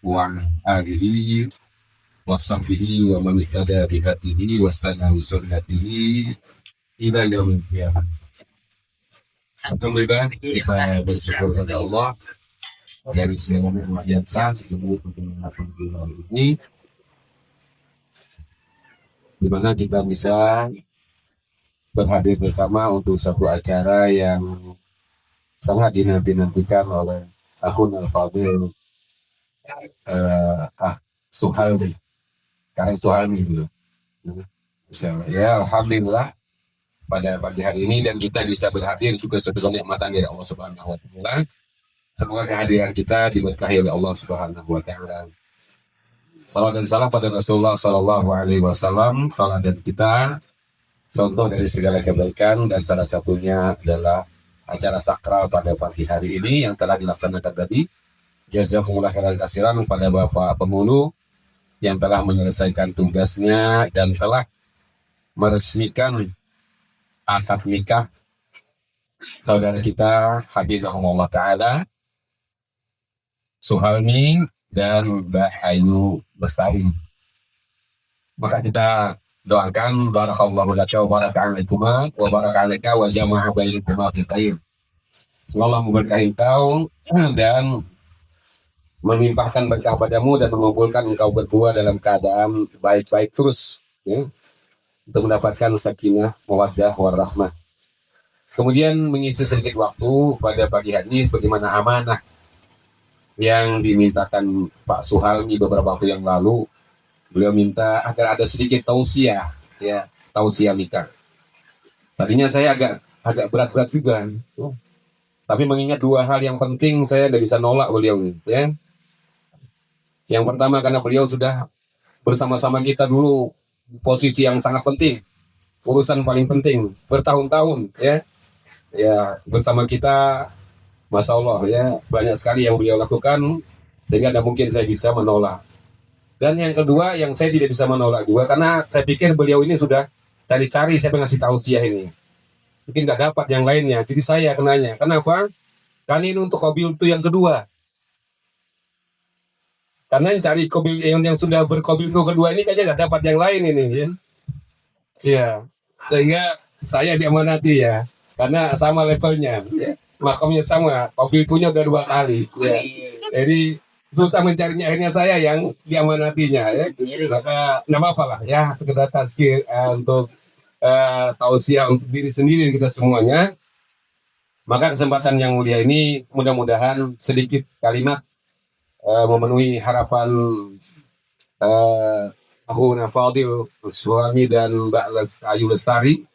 wa alihi wa sahbihi wa man ihtada bi hadihi wa istana bi sunnatihi ila yaumil qiyamah. Alhamdulillah, kita bersyukur kepada Allah dari semua yang sah ini, di mana kita bisa berhadir bersama untuk satu acara yang sangat dinantikan oleh Akhun Al-Fadil Suhalmi, karena Suhalmi dulu. Ya, alhamdulillah pada pagi hari ini dan kita bisa berhadir juga sebagai nikmatan dari Allah Subhanahu wa taala. Semoga kehadiran kita diberkahi oleh Allah Subhanahu wa taala. Salawat dan salam pada Rasulullah sallallahu alaihi wasallam, dan kita contoh dari segala kebaikan, dan salah satunya adalah acara sakral pada pagi hari ini yang telah dilaksanakan tadi. Jazakumullah khairan katsiran pada Bapak Pemulu yang telah menyelesaikan tugasnya dan telah meresmikan akad nikah saudara kita Habibullah Ta'ala Suhalmi dan Mbak Ayu Bestari. Maka kita doakan barakallahu laka wa baraka'alaikuma wa baraka'alaika wa jama'a bainakuma fil khair. Semoga memberkahi engkau dan melimpahkan berkah padamu dan mengumpulkan engkau berdua dalam keadaan baik-baik terus, ya, untuk mendapatkan sakinah, mawaddah, warahmah. Kemudian mengisi sedikit waktu pada pagi hari ini sebagaimana amanah yang dimintakan Pak Suhalmi beberapa waktu yang lalu. Beliau minta agar ada sedikit tausiah, ya, tausiah nikah. Tadinya saya agak berat-berat juga, tapi mengingat dua hal yang penting saya tidak bisa nolak beliau, ya. Yang pertama karena beliau sudah bersama-sama kita dulu posisi yang sangat penting, urusan paling penting bertahun-tahun, ya bersama kita, masya Allah, ya, banyak sekali yang beliau lakukan sehingga tidak mungkin saya bisa menolak. Dan yang kedua yang saya tidak bisa menolak juga karena saya pikir beliau ini sudah cari-cari siapa yang ngasih tausiah ini, mungkin nggak dapat yang lainnya, jadi saya kenanya. Kenapa? Kali ini untuk kobil itu yang kedua, karena yang cari kobil yang sudah berkobil itu kedua ini kayaknya nggak dapat yang lain ini, ya. Sehingga saya diamanati, ya, karena sama levelnya, ya, makamnya sama, kobil itunya udah 2 kali, ya. Jadi susah mencarinya, akhirnya saya yang diamanatinya, ya. Maka nggak apa-apa lah, ya, sekedar tazkir untuk tausiah untuk diri sendiri kita semuanya. Maka kesempatan yang mulia ini mudah-mudahan sedikit kalimat memenuhi harapan Akhuna Fadil Suhalmi dan Mbak Ayu Lestari,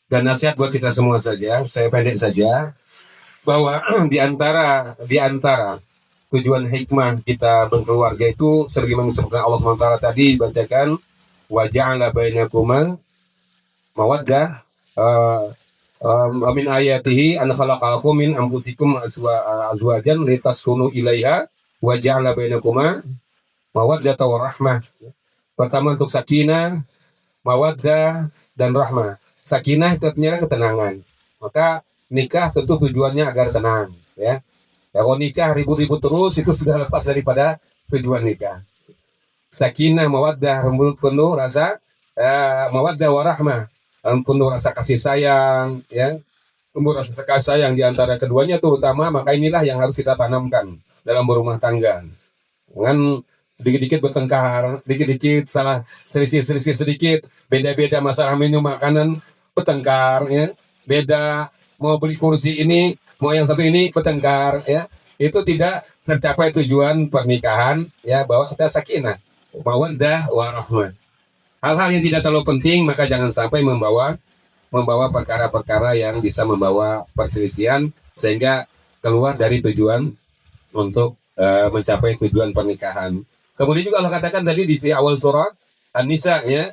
dan nasihat buat kita semua saja. Saya pendek saja bahwa di antara tujuan hikmah kita berkeluarga itu sebagaimana disebutkan Allah SWT tadi bacakan, wa ja'ala bainakuma mawaddah min ayatihi an khalaqalakum min anfusikum azwajan litaskunu ilaiha wa ja'ala bainakuma mawaddata wa rahmah. Pertama untuk sakinah, mawaddah, dan rahmah. Sakinah itu artinya ketenangan. Maka nikah tentu tujuannya agar tenang, ya. Kalau nikah ribut-ribut terus itu sudah lepas daripada tujuan nikah. Sakinah, mawaddah, penuh rasa mawaddah wa rahmah, penuh rasa kasih sayang, ya. Penuh rasa kasih sayang di antara keduanya terutama, maka inilah yang harus kita tanamkan dalam berumah tangga. Dengan dikit-dikit bertengkar, dikit-dikit salah selisih sedikit, beda-beda masalah minum makanan, bertengkar, ya. Beda mau beli kursi ini, mau yang satu ini bertengkar, ya. Itu tidak tercapai tujuan pernikahan, ya, bahwa kita sakinah, mawaddah, warahmah. Hal-hal yang tidak terlalu penting maka jangan sampai membawa perkara-perkara yang bisa membawa perselisihan sehingga keluar dari tujuan untuk mencapai tujuan pernikahan. Kemudian juga Allah katakan tadi di awal surat An-Nisa, ya,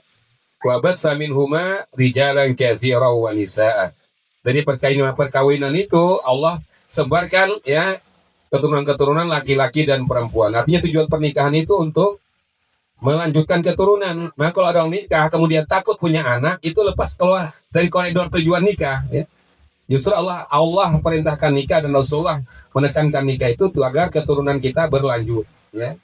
wa batsa minhuma rijalan katsiran wa nisaa. Dari perkawinan itu Allah sebarkan, ya, keturunan-keturunan laki-laki dan perempuan. Artinya tujuan pernikahan itu untuk melanjutkan keturunan. Nah, kalau ada orang nikah kemudian takut punya anak, itu lepas keluar dari koridor tujuan nikah, ya. Justru Allah perintahkan nikah dan Rasulullah menekankan nikah itu tuh agar keturunan kita berlanjut, ya.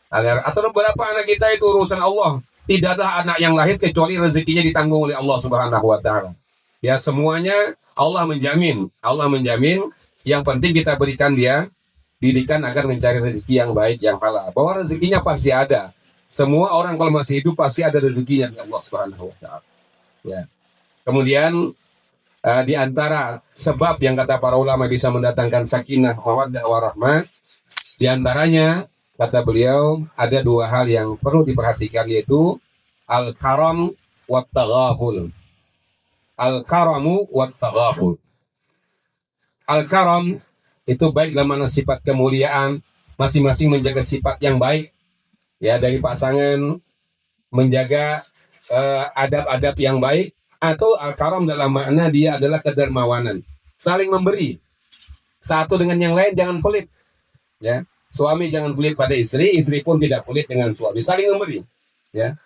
Agar atau beberapa anak kita itu urusan Allah. Tidak ada anak yang lahir kecuali rezekinya ditanggung oleh Allah Subhanahu wa taala. Ya, semuanya Allah menjamin. Allah menjamin, yang penting kita berikan dia didikan agar mencari rezeki yang baik, yang halal. Bahwa rezekinya pasti ada. Semua orang kalau masih hidup pasti ada rezekinya dari Allah Subhanahu wa taala. Ya. Kemudian di antara sebab yang kata para ulama bisa mendatangkan sakinah, mawaddah, warahmah, di antaranya kata beliau ada dua hal yang perlu diperhatikan, yaitu al-karam wat taghaful. Al-karamu wat taghaful. Al-karam itu baik dalam mana sifat kemuliaan, masing-masing menjaga sifat yang baik, ya, dari pasangan, menjaga adab-adab yang baik, atau al-karam dalam makna dia adalah kedermawanan, saling memberi satu dengan yang lain, jangan pelit, ya. Suami jangan pelit pada istri, istri pun tidak pelit dengan suami, saling memberi, ya,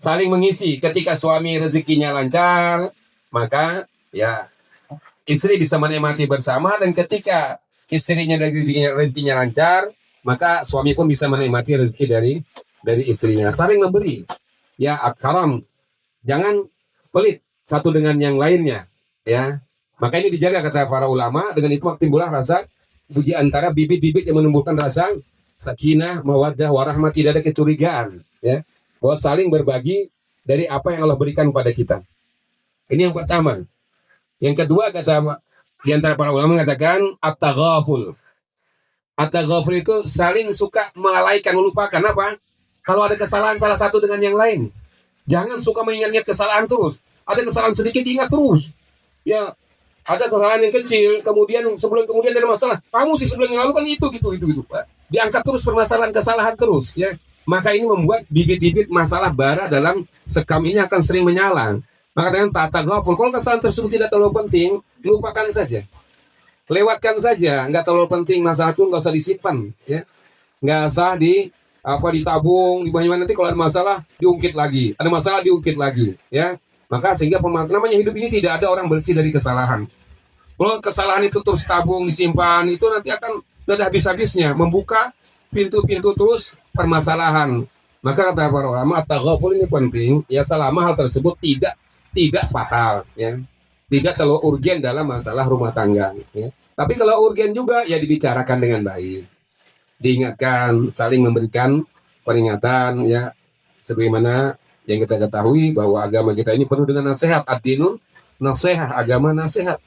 saling mengisi. Ketika suami rezekinya lancar, maka ya istri bisa menikmati bersama, dan ketika istrinya rezekinya lancar, maka suami pun bisa menikmati rezeki dari istrinya. Saling memberi, ya, karam, jangan pelit satu dengan yang lainnya, ya. Maka ini dijaga kata para ulama. Dengan itu timbullah rasa di antara bibit-bibit yang menumbuhkan rasa sakinah, mawaddah, warahmah, tidak ada kecurigaan, ya, bahwa saling berbagi dari apa yang Allah berikan kepada kita. Ini yang pertama. Yang kedua, kata di antara para ulama mengatakan at-taghaful. At-taghaful itu saling suka melalaikan, melupakan. Apa? Kalau ada kesalahan salah satu dengan yang lain, jangan suka mengingat-ingat kesalahan terus. Ada kesalahan sedikit ingat terus. Ya, ada kesalahan yang kecil, kemudian sebulan kemudian ada masalah. Kamu sih sebulan yang lalu kan itu. Diangkat terus permasalahan kesalahan terus, ya. Maka ini membuat bibit-bibit masalah bara dalam sekam ini akan sering menyala. Maka dengan taghaful, kalau kesalahan tersebut tidak terlalu penting, lupakan saja. Lewatkan saja, nggak terlalu penting masalah itu, nggak usah disimpan, ya. Nggak usah ditabung, dibanyakan, nanti kalau ada masalah diungkit lagi, ya. Maka sehingga namanya hidup ini tidak ada orang bersih dari kesalahan. Kalau kesalahan itu terus tabung, disimpan, itu nanti akan tidak ada habis-habisnya, membuka pintu-pintu terus permasalahan. Maka kata para ulama, taghaful ini penting, ya, selama hal tersebut tidak fatal, ya, tidak terlalu urgen dalam masalah rumah tangga, ya. Tapi kalau urgen juga, ya dibicarakan dengan baik, diingatkan, saling memberikan peringatan, ya, sebagaimana yang kita ketahui bahwa agama kita ini penuh dengan nasihat, ad-dinun nasihat, agama nasihat,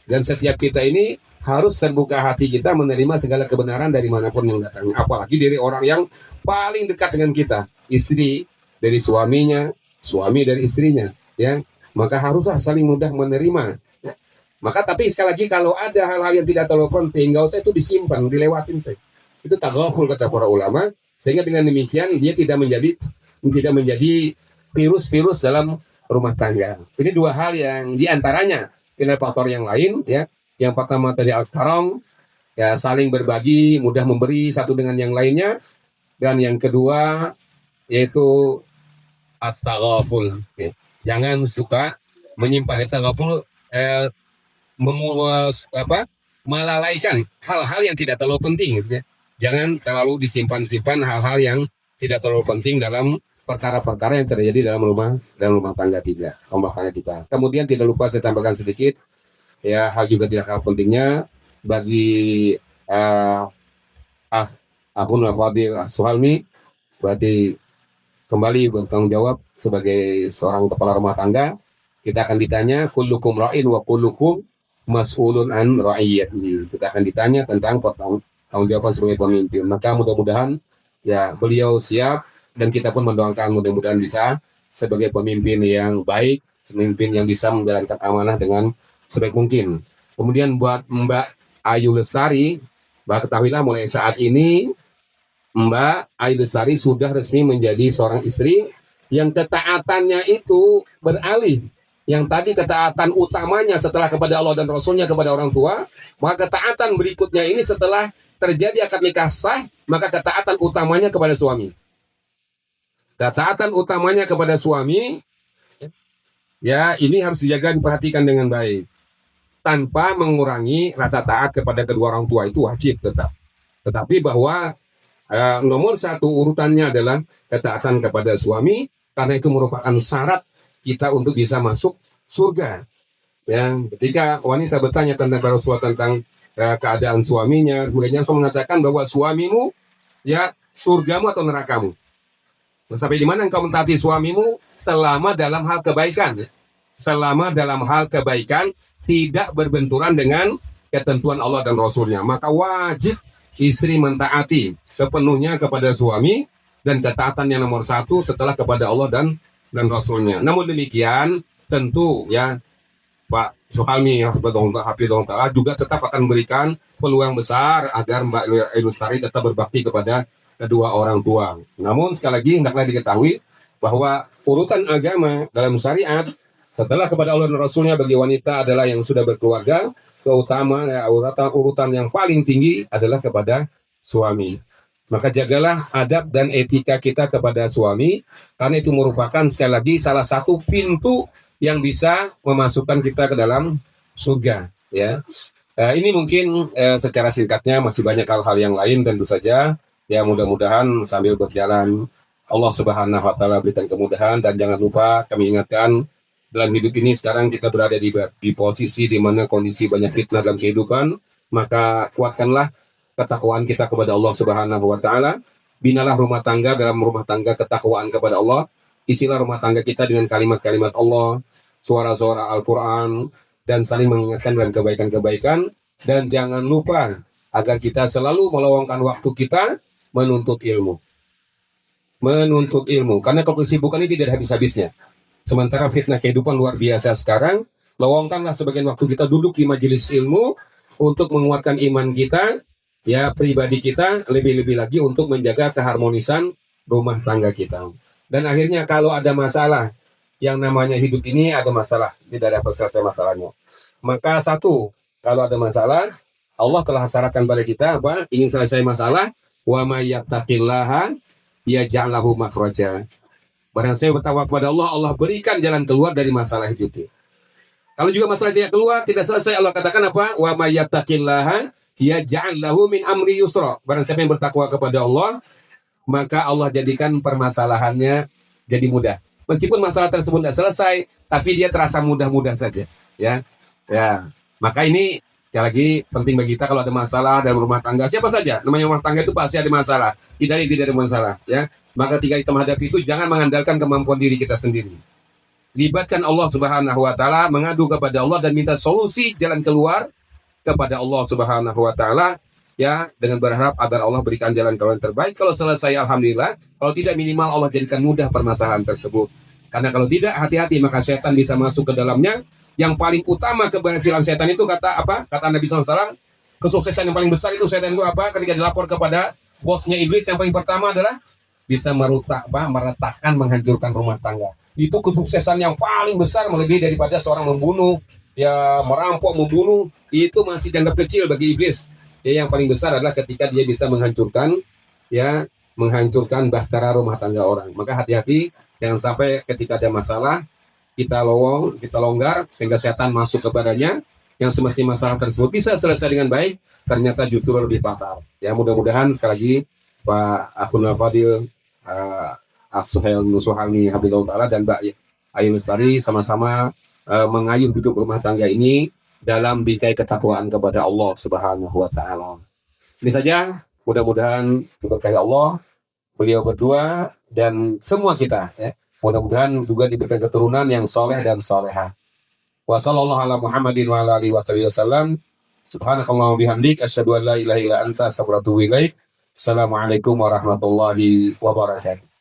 dan setiap kita ini harus terbuka hati kita menerima segala kebenaran dari manapun yang datang, apalagi dari orang yang paling dekat dengan kita, istri dari suaminya, suami dari istrinya, ya. Maka haruslah saling mudah menerima, ya. Maka tapi sekali lagi, kalau ada hal-hal yang tidak terlalu penting, nggak usah itu disimpan, dilewatin saja. Itu taghaful kata para ulama, sehingga dengan demikian dia tidak menjadi virus-virus dalam rumah tangga. Ini dua hal yang diantaranya nilai faktor yang lain, ya. Yang pertama tadi al-karam, ya, saling berbagi, mudah memberi satu dengan yang lainnya, dan yang kedua yaitu at-taghaful, ya. Jangan suka menyimpan at-taghaful, melalaikan hal-hal yang tidak terlalu penting, ya. Jangan terlalu disimpan-simpan hal-hal yang tidak terlalu penting dalam perkara-perkara yang terjadi dalam rumah tangga kita. Kemudian tidak lupa saya tambahkan sedikit, ya, hal juga tidak kalah pentingnya bagi Abun Fadil Suhalmi, berarti kembali bertanggung jawab sebagai seorang kepala rumah tangga. Kita akan ditanya kullukum ra'in wa kullukum mas'ulun an ra'iyatihi. Kita akan ditanya tentang tanggung jawab sebagai pemimpin. Maka mudah-mudahan, ya, beliau siap, dan kita pun mendoakan mudah-mudahan bisa sebagai pemimpin yang baik, pemimpin yang bisa menjalankan amanah dengan sebaik mungkin. Kemudian buat Mbak Ayu Lestari, Mbak ketahuilah mulai saat ini Mbak Ayu Lestari sudah resmi menjadi seorang istri yang ketaatannya itu beralih. Yang tadi ketaatan utamanya setelah kepada Allah dan Rasulnya kepada orang tua, maka ketaatan berikutnya ini setelah terjadi akad nikah sah, maka ketaatan utamanya kepada suami. Ketaatan utamanya kepada suami, ya, ini harus dijaga, diperhatikan dengan baik. tanpa mengurangi rasa taat kepada kedua orang tua, itu wajib tetap. Tetapi bahwa nomor satu urutannya adalah ketaatan kepada suami, karena itu merupakan syarat kita untuk bisa masuk surga. Ya, ketika wanita bertanya tentang Rasulullah tentang keadaan suaminya, kemudian Rasul mengatakan bahwa suamimu ya surgamu atau nerakamu. Sampai di mana engkau mentaati suamimu? Selama dalam hal kebaikan. Selama dalam hal kebaikan tidak berbenturan dengan ketentuan Allah dan Rasulnya, maka wajib istri mentaati sepenuhnya kepada suami, dan ketaatan yang nomor satu setelah kepada Allah dan Rasulnya. Namun demikian tentu ya Pak Suhalmi Hafizahullah Ta'ala juga tetap akan memberikan peluang besar agar Mbak Ainul Lestari tetap berbakti kepada kedua orang tua. Namun sekali lagi hendaklah diketahui bahwa urutan agama dalam syariat setelah kepada Allah dan Rasulnya bagi wanita adalah yang sudah berkeluarga, keutamaan urutan yang paling tinggi adalah kepada suami. Maka jagalah adab dan etika kita kepada suami, karena itu merupakan sekali lagi salah satu pintu yang bisa memasukkan kita ke dalam surga. Ya, ini mungkin secara singkatnya, masih banyak hal-hal yang lain tentu saja. Ya, mudah-mudahan sambil berjalan Allah Subhanahu Wa Taala berikan kemudahan, dan jangan lupa kami ingatkan dalam hidup ini sekarang kita berada di posisi di mana kondisi banyak fitnah dalam kehidupan, maka kuatkanlah ketakwaan kita kepada Allah Subhanahu Wa Taala. Binalah rumah tangga, dalam rumah tangga ketakwaan kepada Allah. Isilah rumah tangga kita dengan kalimat-kalimat Allah, suara-suara Al-Quran, dan saling mengingatkan dalam kebaikan-kebaikan. Dan jangan lupa agar kita selalu meluangkan waktu kita menuntut ilmu. Menuntut ilmu, karena kalau kesibukan ini tidak ada habis-habisnya. Sementara fitnah kehidupan luar biasa sekarang, luangkanlah sebagian waktu kita duduk di majelis ilmu untuk menguatkan iman kita, ya pribadi kita, lebih-lebih lagi untuk menjaga keharmonisan rumah tangga kita. Dan akhirnya kalau ada masalah, yang namanya hidup ini ada masalah, tidak ada selesai masalahnya. Maka satu, kalau ada masalah, Allah telah syaratkan pada kita apa? Ingin selesai masalah, wa may yattaqillaha yaj'al lahu makhraja. Barang saya bertakwa kepada Allah, Allah berikan jalan keluar dari masalah hidup. Kalau juga masalah tidak keluar, tidak selesai, Allah katakan apa? Wa may yattaqillaha yaj'al lahu min amri yusra. Barang siapa yang bertakwa kepada Allah, maka Allah jadikan permasalahannya jadi mudah. Meskipun masalah tersebut tidak selesai, tapi dia terasa mudah-mudah saja. Ya, maka ini sekali lagi penting bagi kita kalau ada masalah dalam rumah tangga, siapa saja, namanya rumah tangga itu pasti ada masalah. Tidak ada masalah. Ya, maka ketika kita menghadapi itu jangan mengandalkan kemampuan diri kita sendiri. Libatkan Allah Subhanahu Wa Taala, mengadu kepada Allah dan minta solusi jalan keluar kepada Allah Subhanahu Wa Taala. Ya, dengan berharap agar Allah berikan jalan keluar yang terbaik. Kalau selesai, alhamdulillah. Kalau tidak, minimal Allah jadikan mudah permasalahan tersebut. Karena kalau tidak, hati-hati, maka setan bisa masuk ke dalamnya. Yang paling utama keberhasilan setan itu kata apa? Kata Nabi SAW, kesuksesan yang paling besar itu setan itu apa? Ketika dilapor kepada bosnya iblis, yang paling pertama adalah bisa meretakan, menghancurkan rumah tangga. Itu kesuksesan yang paling besar, melebihi daripada seorang membunuh, ya merampok, membunuh. Itu masih dianggap kecil bagi iblis. Ya, yang paling besar adalah ketika dia bisa menghancurkan bahtera rumah tangga orang. Maka hati-hati, jangan sampai ketika ada masalah kita longgar sehingga setan masuk kepadanya, yang semestinya masalah tersebut bisa selesai dengan baik, ternyata justru lebih fatal. Ya, mudah-mudahan sekali lagi Pak Akhunul Fadil, Suhail Nusuhalmi Hafizahullah Ta'ala dan Mbak Ainul Lestari sama-sama mengayuh hidup rumah tangga ini dalam bingkai ketakwaan kepada Allah Subhanahu Wa Taala. Ini saja, mudah-mudahan diberkahi Allah, beliau berdua dan semua kita. Ya. Mudah-mudahan juga diberikan keturunan yang soleh dan solehah. Wa sallallahu ala Muhammadin wa ala alihi wasallam. Subhanakallahumma bihamdik, asyhadu an la ilaha illa anta, astaghfiruka wa atubu ilaik. Assalamualaikum warahmatullahi wabarakatuh.